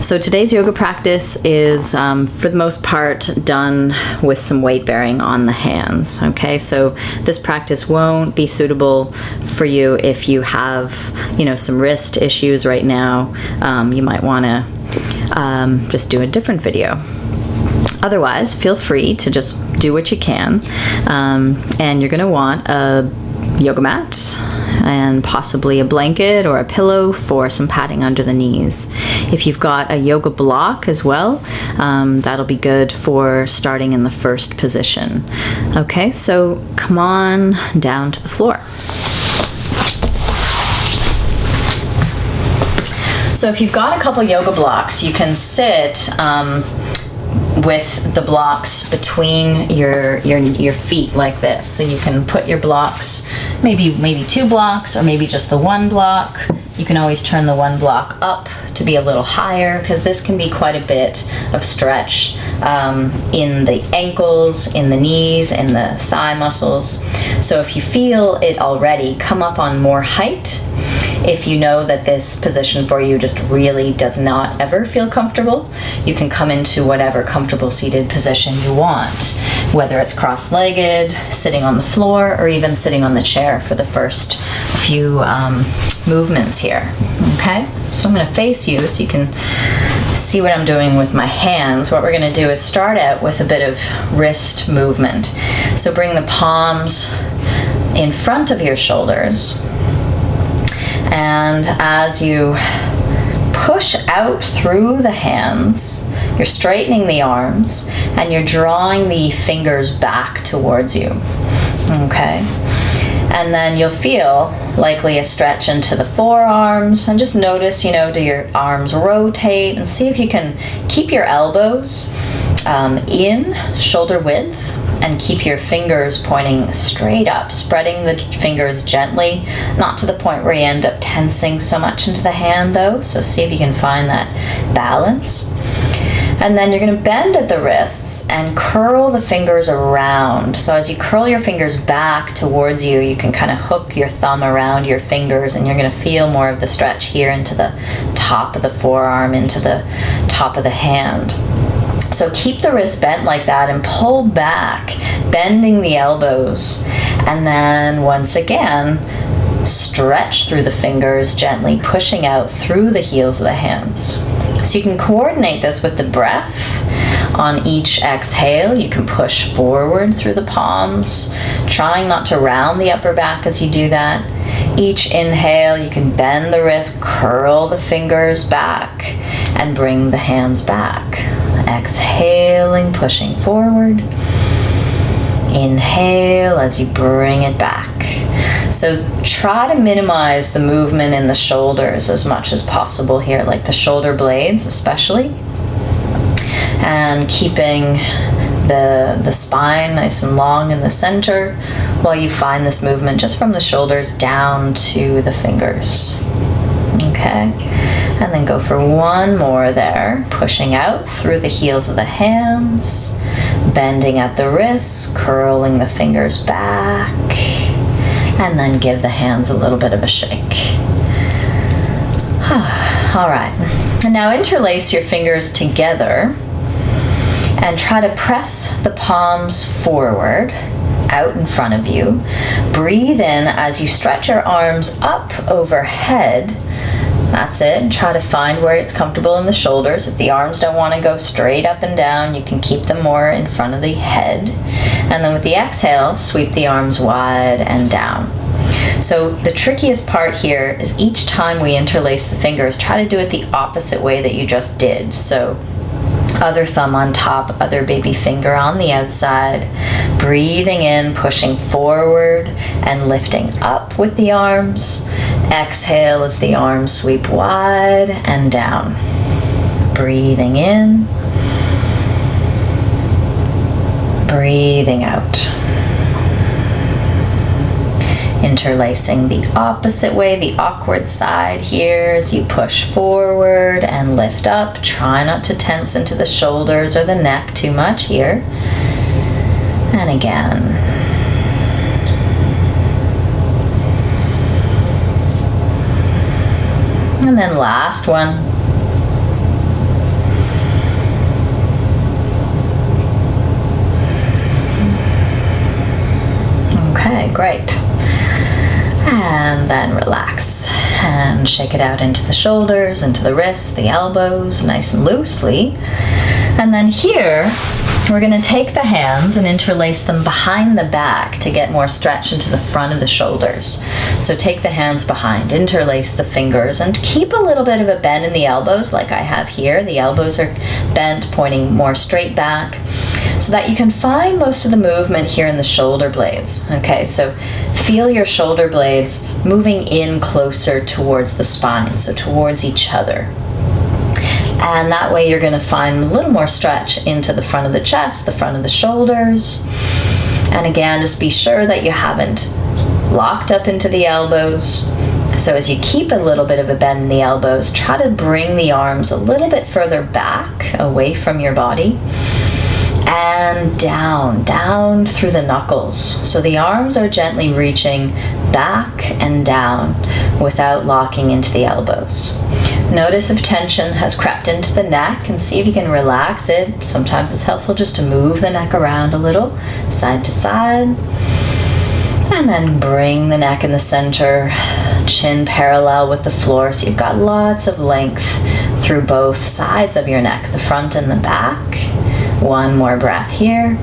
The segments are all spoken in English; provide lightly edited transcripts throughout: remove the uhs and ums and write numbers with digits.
So today's yoga practice is, for the most part, done with some weight bearing on the hands. Okay, so this practice won't be suitable for you if you have, some wrist issues right now. You might want to just do a different video. Otherwise, feel free to just do what you can, and you're going to want a yoga mat and possibly a blanket or a pillow for some padding under the knees. If you've got a yoga block as well, that'll be good for starting in the first position. Okay, so come on down to the floor. So if you've got a couple yoga blocks, you can sit with the blocks between your feet like this. So you can put your blocks, maybe 2 blocks, or maybe just the 1 block. You can always turn the 1 block up to be a little higher, because this can be quite a bit of stretch in the ankles, in the knees, in the thigh muscles. So if you feel it already, come up on more height. If you know that this position for you just really does not ever feel comfortable, you can come into whatever comfortable seated position you want, whether it's cross-legged, sitting on the floor, or even sitting on the chair for the first few movements here. Okay, so I'm going to face you so you can see what I'm doing with my hands. What we're going to do is start out with a bit of wrist movement. So bring the palms in front of your shoulders, and as you push out through the hands, you're straightening the arms and you're drawing the fingers back towards you. Okay? And then you'll feel likely a stretch into the forearms, and just notice, do your arms rotate, and see if you can keep your elbows in shoulder width and keep your fingers pointing straight up, spreading the fingers gently, not to the point where you end up tensing so much into the hand though. So see if you can find that balance. And then you're going to bend at the wrists and curl the fingers around. So as you curl your fingers back towards you, you can kind of hook your thumb around your fingers, and you're going to feel more of the stretch here into the top of the forearm, into the top of the hand. So keep the wrist bent like that and pull back, bending the elbows. And then once again, stretch through the fingers, gently pushing out through the heels of the hands. So you can coordinate this with the breath. On each exhale, you can push forward through the palms, trying not to round the upper back as you do that. Each inhale, you can bend the wrist, curl the fingers back, and bring the hands back. Exhaling, pushing forward. Inhale as you bring it back. So try to minimize the movement in the shoulders as much as possible here, like the shoulder blades especially. And keeping the spine nice and long in the center while you find this movement just from the shoulders down to the fingers. Okay, and then go for one more there, pushing out through the heels of the hands, bending at the wrists, curling the fingers back, and then give the hands a little bit of a shake. All right, and now interlace your fingers together and try to press the palms forward out in front of you. Breathe in as you stretch your arms up overhead. That's it. And try to find where it's comfortable in the shoulders. If the arms don't want to go straight up and down, you can keep them more in front of the head. And then with the exhale, sweep the arms wide and down. So the trickiest part here is each time we interlace the fingers, try to do it the opposite way that you just did. So other thumb on top, other baby finger on the outside. Breathing in, pushing forward and lifting up with the arms. Exhale as the arms sweep wide and down. Breathing in. Breathing out. Interlacing the opposite way, the awkward side here as you push forward and lift up. Try not to tense into the shoulders or the neck too much here. And again. And then last one. Okay, great. And then relax and shake it out into the shoulders, into the wrists, the elbows, nice and loosely. And then here, we're going to take the hands and interlace them behind the back to get more stretch into the front of the shoulders. So take the hands behind, interlace the fingers, and keep a little bit of a bend in the elbows like I have here. The elbows are bent, pointing more straight back, so that you can find most of the movement here in the shoulder blades. Okay, so feel your shoulder blades moving in closer towards the spine, so towards each other. And that way you're going to find a little more stretch into the front of the chest, the front of the shoulders. And again, just be sure that you haven't locked up into the elbows. So as you keep a little bit of a bend in the elbows, try to bring the arms a little bit further back, away from your body. And down through the knuckles. So the arms are gently reaching back and down without locking into the elbows. Notice if tension has crept into the neck and see if you can relax it. Sometimes it's helpful just to move the neck around a little, side to side. And then bring the neck in the center, chin parallel with the floor, so you've got lots of length through both sides of your neck, the front and the back. One more breath here.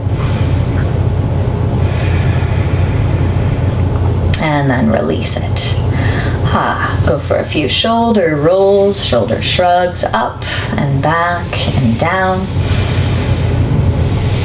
And then release it. Go for a few shoulder rolls, shoulder shrugs, up and back and down.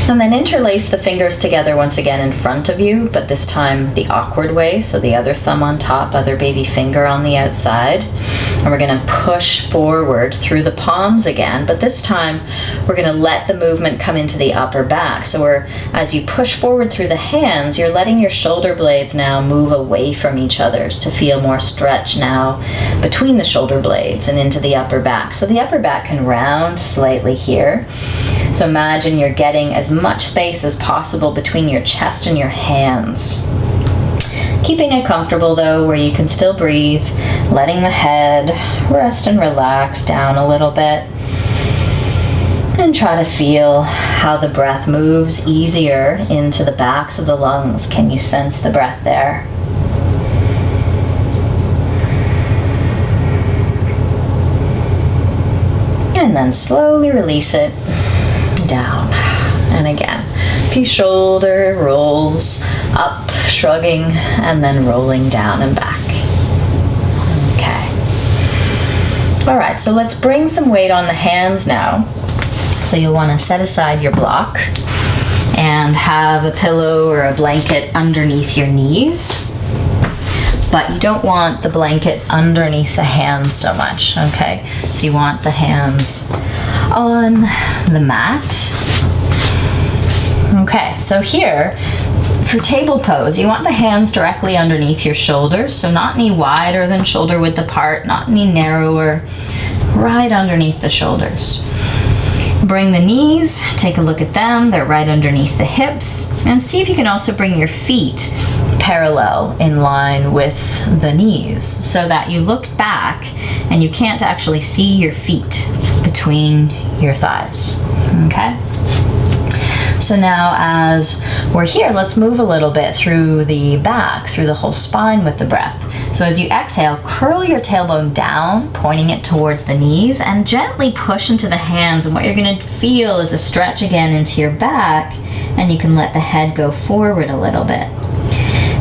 And then interlace the fingers together once again in front of you, but this time the awkward way, so the other thumb on top, other baby finger on the outside. And we're going to push forward through the palms again, but this time we're going to let the movement come into the upper back. So as you push forward through the hands, you're letting your shoulder blades now move away from each other to feel more stretch now between the shoulder blades and into the upper back. So the upper back can round slightly here. So imagine you're getting as much space as possible between your chest and your hands. Keeping it comfortable though, where you can still breathe, letting the head rest and relax down a little bit. And try to feel how the breath moves easier into the backs of the lungs. Can you sense the breath there? And then slowly release it down. And again, a few shoulder rolls, up, shrugging, and then rolling down and back. Okay. All right, so let's bring some weight on the hands now. So you'll want to set aside your block and have a pillow or a blanket underneath your knees. But you don't want the blanket underneath the hands so much, okay? So you want the hands on the mat. Okay, so here, for table pose, you want the hands directly underneath your shoulders, so not any wider than shoulder width apart, not any narrower, right underneath the shoulders. Bring the knees, take a look at them, they're right underneath the hips, and see if you can also bring your feet parallel in line with the knees so that you look back and you can't actually see your feet between your thighs, okay? So now as we're here, let's move a little bit through the back, through the whole spine with the breath. So as you exhale, curl your tailbone down, pointing it towards the knees, and gently push into the hands. And what you're going to feel is a stretch again into your back, and you can let the head go forward a little bit.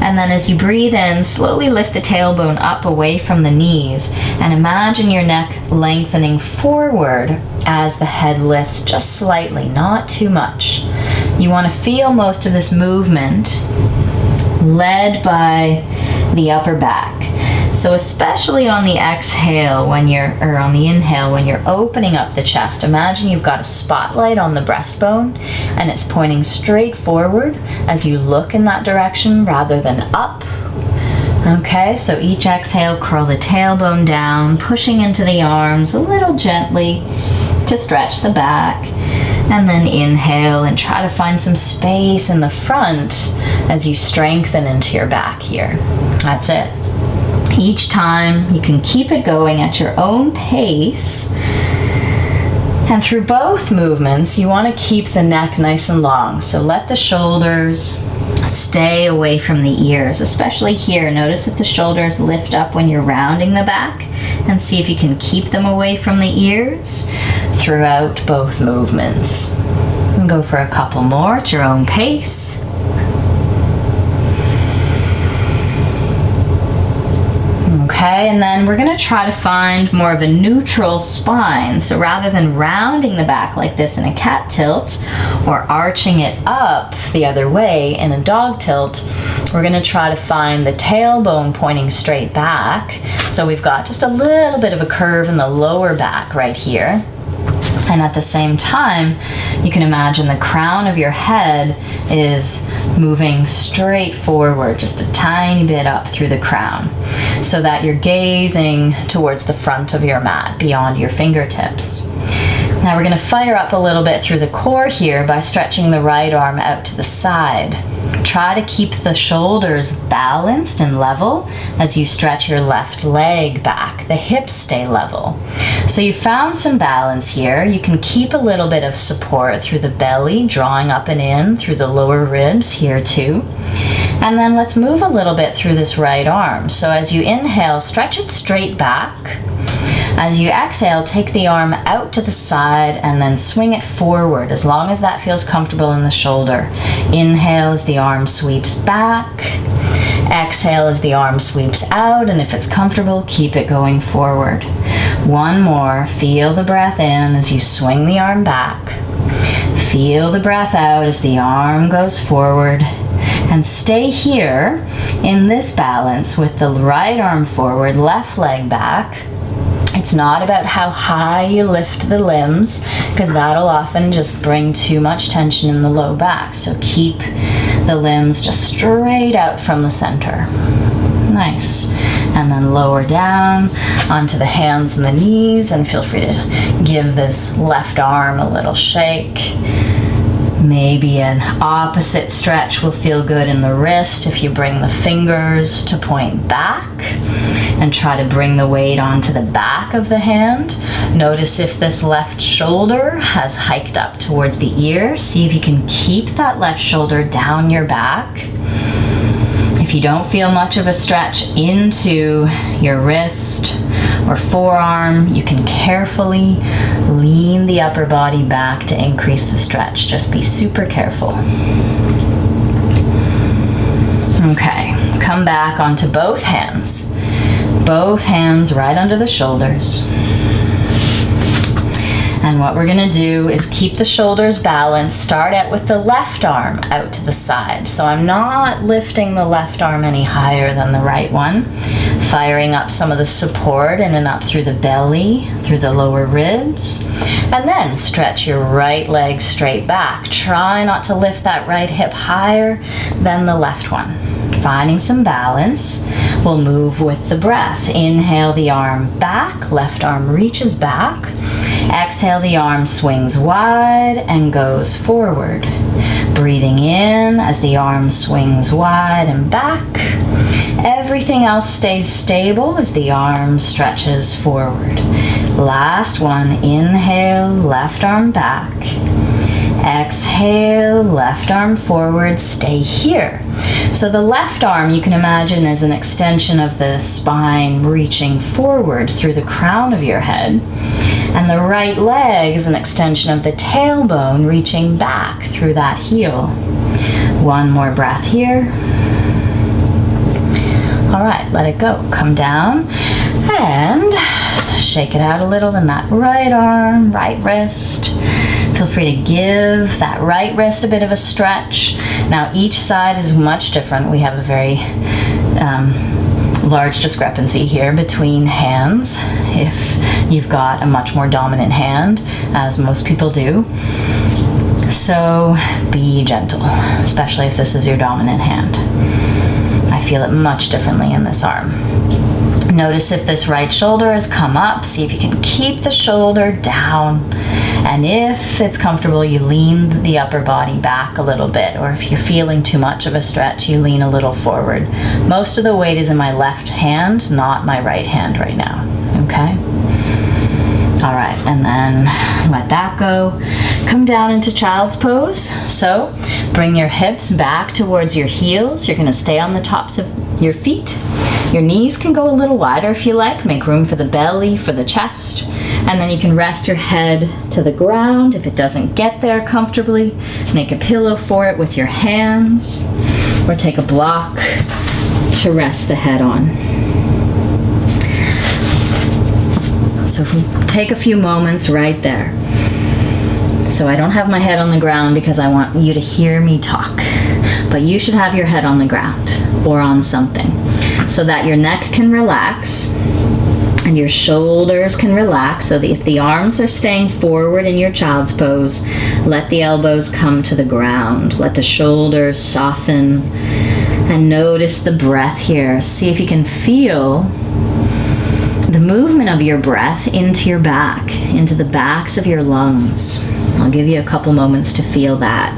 And then as you breathe in, slowly lift the tailbone up away from the knees and imagine your neck lengthening forward as the head lifts just slightly, not too much. You want to feel most of this movement led by the upper back. So especially on the exhale on the inhale, when you're opening up the chest, imagine you've got a spotlight on the breastbone and it's pointing straight forward as you look in that direction rather than up. Okay, so each exhale, curl the tailbone down, pushing into the arms a little gently to stretch the back. And then inhale and try to find some space in the front as you strengthen into your back here. That's it. Each time you can keep it going at your own pace. And through both movements, you want to keep the neck nice and long. So let the shoulders Stay away from the ears, especially here. Notice if the shoulders lift up when you're rounding the back, and see if you can keep them away from the ears throughout both movements. And go for a couple more at your own pace. Okay, and then we're going to try to find more of a neutral spine. So rather than rounding the back like this in a cat tilt or arching it up the other way in a dog tilt, we're going to try to find the tailbone pointing straight back. So we've got just a little bit of a curve in the lower back right here. And at the same time, you can imagine the crown of your head is moving straight forward, just a tiny bit up through the crown, so that you're gazing towards the front of your mat, beyond your fingertips. Now we're going to fire up a little bit through the core here by stretching the right arm out to the side. Try to keep the shoulders balanced and level as you stretch your left leg back. The hips stay level. So you found some balance here. You can keep a little bit of support through the belly, drawing up and in through the lower ribs here too. And then let's move a little bit through this right arm. So as you inhale, stretch it straight back. As you exhale, take the arm out to the side and then swing it forward as long as that feels comfortable in the shoulder. Inhale as the arm sweeps back. Exhale as the arm sweeps out, and if it's comfortable, keep it going forward. One more. Feel the breath in as you swing the arm back. Feel the breath out as the arm goes forward. And stay here in this balance with the right arm forward, left leg back. It's not about how high you lift the limbs, because that'll often just bring too much tension in the low back. So keep the limbs just straight out from the center. Nice. And then lower down onto the hands and the knees, and feel free to give this left arm a little shake. Maybe an opposite stretch will feel good in the wrist if you bring the fingers to point back and try to bring the weight onto the back of the hand. Notice if this left shoulder has hiked up towards the ear. See if you can keep that left shoulder down your back. If you don't feel much of a stretch into your wrist or forearm, you can carefully lean the upper body back to increase the stretch. Just be super careful. Okay, come back onto both hands. Both hands right under the shoulders. And what we're going to do is keep the shoulders balanced. Start out with the left arm out to the side. So I'm not lifting the left arm any higher than the right one. Firing up some of the support in and up through the belly, through the lower ribs. And then stretch your right leg straight back. Try not to lift that right hip higher than the left one. Finding some balance. We'll move with the breath. Inhale the arm back, left arm reaches back. Exhale, the arm swings wide and goes forward. Breathing in as the arm swings wide and back. Everything else stays stable as the arm stretches forward. Last one, inhale, left arm back. Exhale, left arm forward, stay here. So the left arm you can imagine as an extension of the spine reaching forward through the crown of your head. And the right leg is an extension of the tailbone reaching back through that heel. One more breath here. All right, let it go. Come down and shake it out a little in that right arm, right wrist. Feel free to give that right wrist a bit of a stretch. Now each side is much different. We have a very large discrepancy here between hands. If you've got a much more dominant hand, as most people do. So be gentle, especially if this is your dominant hand. I feel it much differently in this arm. Notice if this right shoulder has come up. See if you can keep the shoulder down. And if it's comfortable, you lean the upper body back a little bit. Or if you're feeling too much of a stretch, you lean a little forward. Most of the weight is in my left hand, not my right hand right now. Okay? All right. and then let that go. Come down into child's pose. So bring your hips back towards your heels. You're going to stay on the tops of your feet. Your knees can go a little wider if you like. Make room for the belly, for the chest. And then you can rest your head to the ground. If it doesn't get there comfortably, make a pillow for it with your hands, or take a block to rest the head on. So if we take a few moments right there. So I don't have my head on the ground because I want you to hear me talk, but you should have your head on the ground or on something so that your neck can relax and your shoulders can relax. So that if the arms are staying forward in your child's pose, let the elbows come to the ground. Let the shoulders soften, and notice the breath here. See if you can feel the movement of your breath into your back, into the backs of your lungs. I'll give you a couple moments to feel that.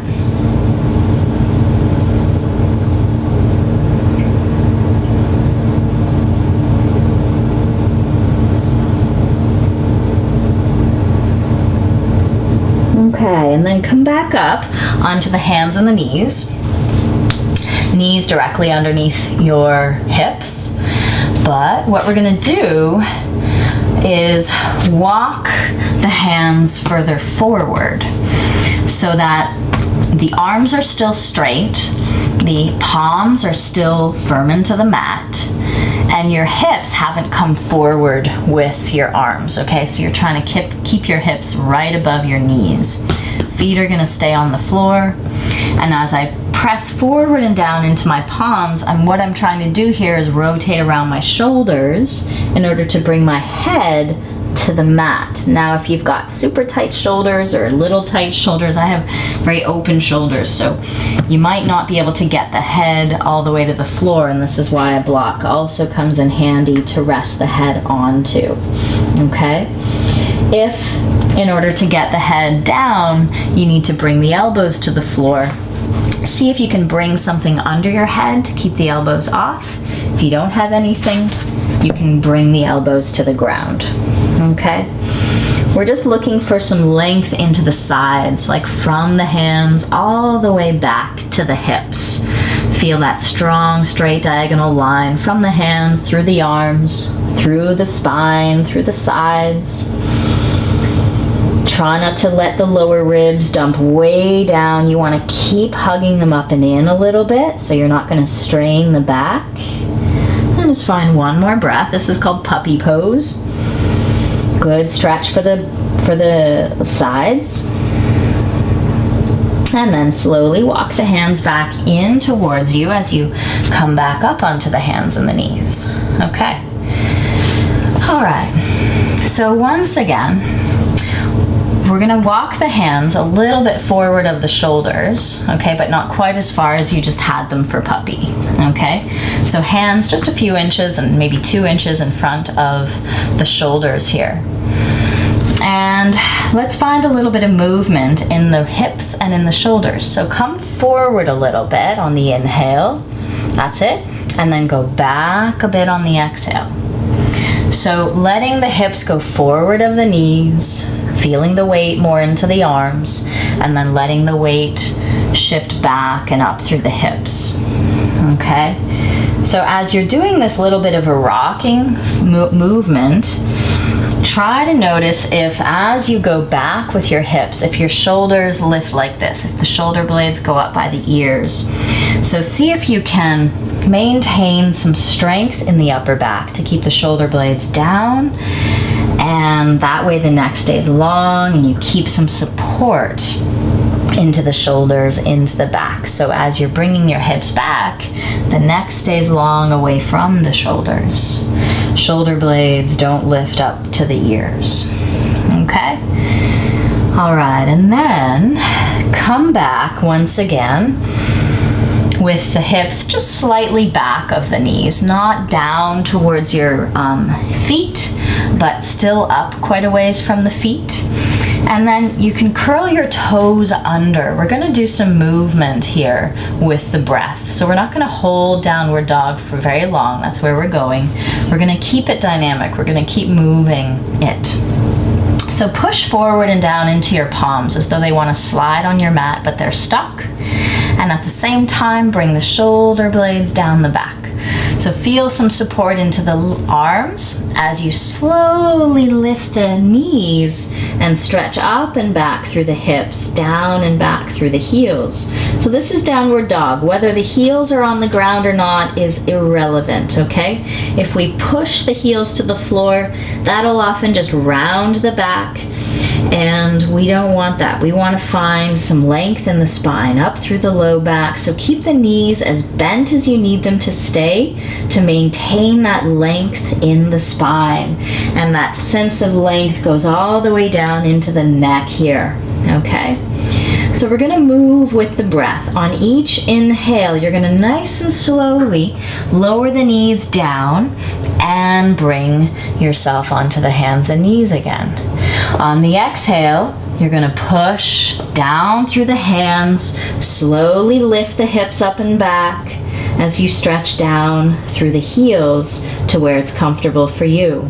Okay, and then come back up onto the hands and the knees. Knees directly underneath your hips. But what we're going to do is walk the hands further forward so that the arms are still straight, the palms are still firm into the mat, and your hips haven't come forward with your arms, okay? So you're trying to keep your hips right above your knees. Feet are going to stay on the floor, and as I press forward and down into my palms, what I'm trying to do here is rotate around my shoulders in order to bring my head to the mat. Now, if you've got super tight shoulders or little tight shoulders, I have very open shoulders, so you might not be able to get the head all the way to the floor, and this is why a block also comes in handy to rest the head onto, okay? If, in order to get the head down, you need to bring the elbows to the floor, see if you can bring something under your head to keep the elbows off. If you don't have anything, you can bring the elbows to the ground, okay? We're just looking for some length into the sides, like from the hands all the way back to the hips. Feel that strong, straight diagonal line from the hands, through the arms, through the spine, through the sides. Try not to let the lower ribs dump way down. You want to keep hugging them up and in a little bit so you're not going to strain the back. And just find one more breath. This is called puppy pose. Good stretch for the sides. And then slowly walk the hands back in towards you as you come back up onto the hands and the knees. Okay. All right. So once again, we're going to walk the hands a little bit forward of the shoulders, okay, but not quite as far as you just had them for puppy, okay? So hands just a few inches and maybe 2 inches in front of the shoulders here. And let's find a little bit of movement in the hips and in the shoulders. So come forward a little bit on the inhale, that's it, and then go back a bit on the exhale. So letting the hips go forward of the knees, feeling the weight more into the arms, and then letting the weight shift back and up through the hips, okay? So as you're doing this little bit of a rocking movement, try to notice if as you go back with your hips, if your shoulders lift like this, if the shoulder blades go up by the ears. So see if you can maintain some strength in the upper back to keep the shoulder blades down, and that way the neck stays long and you keep some support into the shoulders, into the back. So as you're bringing your hips back, the neck stays long away from the shoulders. Shoulder blades don't lift up to the ears, okay? All right, and then come back once again with the hips just slightly back of the knees, not down towards your feet, but still up quite a ways from the feet. And then you can curl your toes under. We're going to do some movement here with the breath. So we're not going to hold downward dog for very long. That's where we're going. We're going to keep it dynamic. We're going to keep moving it. So push forward and down into your palms as though they want to slide on your mat, but they're stuck. And at the same time, bring the shoulder blades down the back. So feel some support into the arms as you slowly lift the knees and stretch up and back through the hips, down and back through the heels. So this is downward dog. Whether the heels are on the ground or not is irrelevant, okay? If we push the heels to the floor, that'll often just round the back, and we don't want that. We want to find some length in the spine up through the low back. So keep the knees as bent as you need them to stay to maintain that length in the spine. And that sense of length goes all the way down into the neck here, okay? So we're going to move with the breath. On each inhale, you're going to nice and slowly lower the knees down and bring yourself onto the hands and knees again. On the exhale, you're going to push down through the hands, slowly lift the hips up and back as you stretch down through the heels to where it's comfortable for you.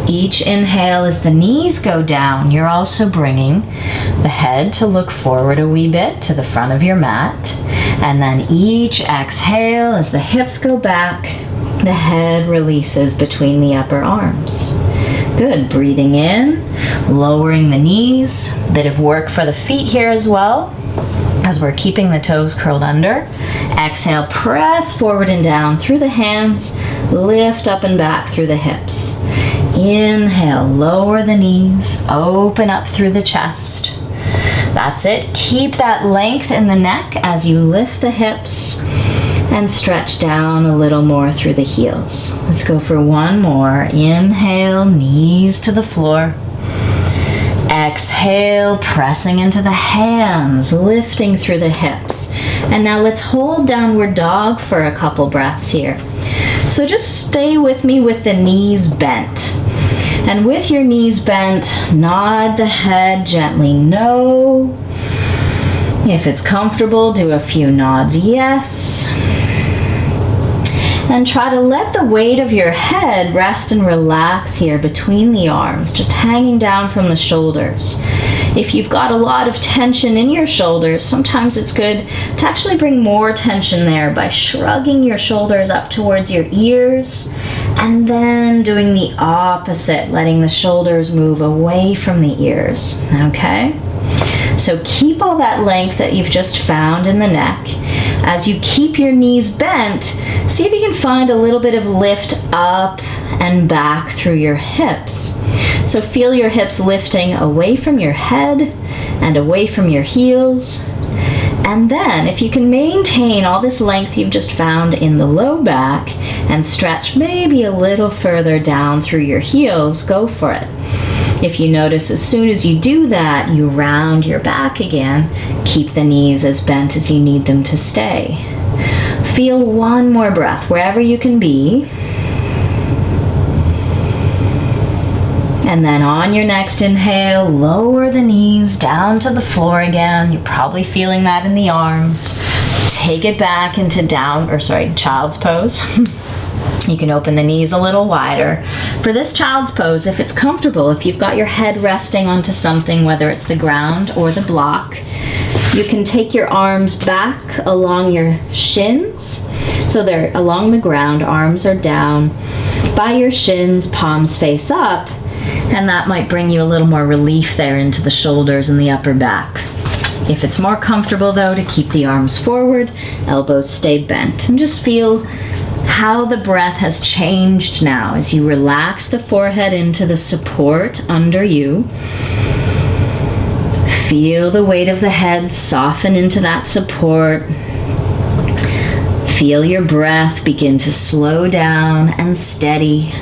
Each inhale, as the knees go down, you're also bringing the head to look forward a wee bit to the front of your mat. And then each exhale, as the hips go back, the head releases between the upper arms. Good. Breathing in, lowering the knees. Bit of work for the feet here as well, as we're keeping the toes curled under. Exhale, press forward and down through the hands, lift up and back through the hips. Inhale, lower the knees, open up through the chest. That's it. Keep that length in the neck as you lift the hips and stretch down a little more through the heels. Let's go for one more. Inhale, knees to the floor. Exhale, pressing into the hands, lifting through the hips. And now let's hold downward dog for a couple breaths here. So just stay with me with the knees bent. And with your knees bent, nod the head gently no. If it's comfortable, do a few nods yes. And try to let the weight of your head rest and relax here between the arms, just hanging down from the shoulders. If you've got a lot of tension in your shoulders, sometimes it's good to actually bring more tension there by shrugging your shoulders up towards your ears and then doing the opposite, letting the shoulders move away from the ears, okay? So keep all that length that you've just found in the neck. As you keep your knees bent, see if you can find a little bit of lift up and back through your hips. So feel your hips lifting away from your head and away from your heels. And then if you can maintain all this length you've just found in the low back and stretch maybe a little further down through your heels, go for it. If you notice as soon as you do that, you round your back again, keep the knees as bent as you need them to stay. Feel one more breath wherever you can be. And then on your next inhale, lower the knees down to the floor again. You're probably feeling that in the arms. Take it back into child's pose. You can open the knees a little wider. For this child's pose, if it's comfortable, if you've got your head resting onto something, whether it's the ground or the block, you can take your arms back along your shins. So they're along the ground, arms are down. By your shins, palms face up, and that might bring you a little more relief there into the shoulders and the upper back. If it's more comfortable, though, to keep the arms forward, elbows stay bent, and just feel how the breath has changed now as you relax the forehead into the support under you. Feel the weight of the head soften into that support. Feel your breath begin to slow down and steady.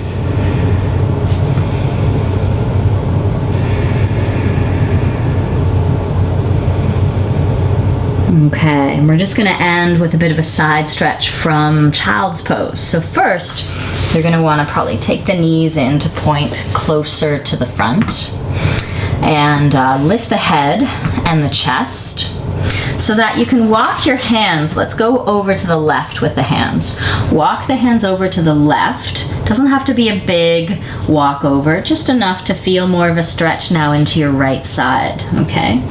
Okay, and we're just going to end with a bit of a side stretch from child's pose. So first, you're going to want to probably take the knees in to point closer to the front and lift the head and the chest. so that you can walk your hands. Let's go over to the left with the hands. Walk the hands over to the left. Doesn't have to be a big walk over, just enough to feel more of a stretch now into your right side, okay?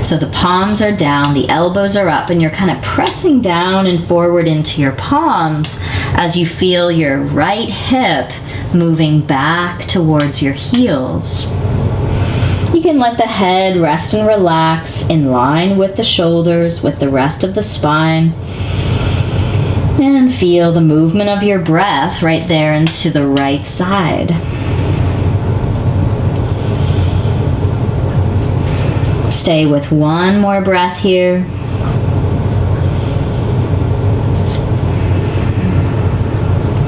So the palms are down, the elbows are up, and you're kind of pressing down and forward into your palms as you feel your right hip moving back towards your heels. You can let the head rest and relax in line with the shoulders, with the rest of the spine. And feel the movement of your breath right there into the right side. Stay with one more breath here.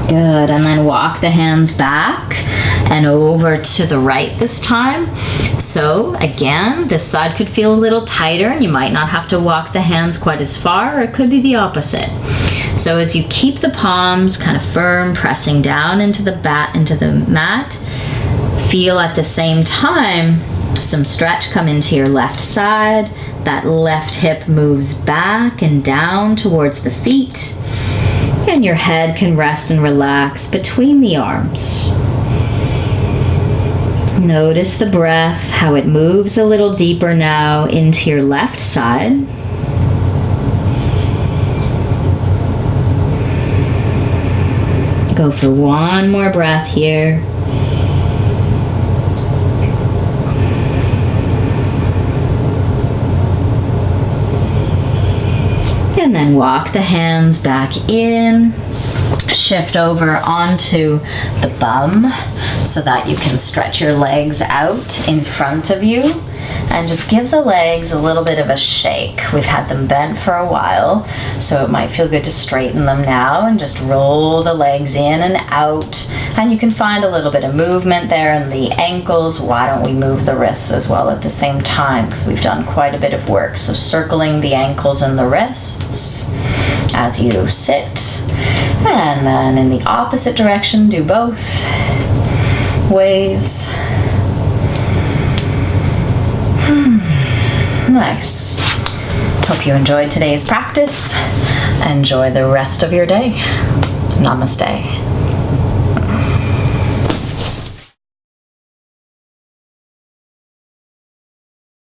Good, and then walk the hands back and over to the right this time. So again, this side could feel a little tighter and you might not have to walk the hands quite as far, or it could be the opposite. So as you keep the palms kind of firm, pressing down into the mat, feel at the same time some stretch come into your left side. That left hip moves back and down towards the feet. And your head can rest and relax between the arms. Notice the breath, how it moves a little deeper now into your left side. Go for one more breath here. And then walk the hands back in. Shift over onto the bum so that you can stretch your legs out in front of you. And just give the legs a little bit of a shake. We've had them bent for a while, so it might feel good to straighten them now and just roll the legs in and out. And you can find a little bit of movement there in the ankles. Why don't we move the wrists as well at the same time, because we've done quite a bit of work. So circling the ankles and the wrists as you sit. And then in the opposite direction, do both ways. Nice. Hope you enjoyed today's practice. Enjoy the rest of your day. Namaste.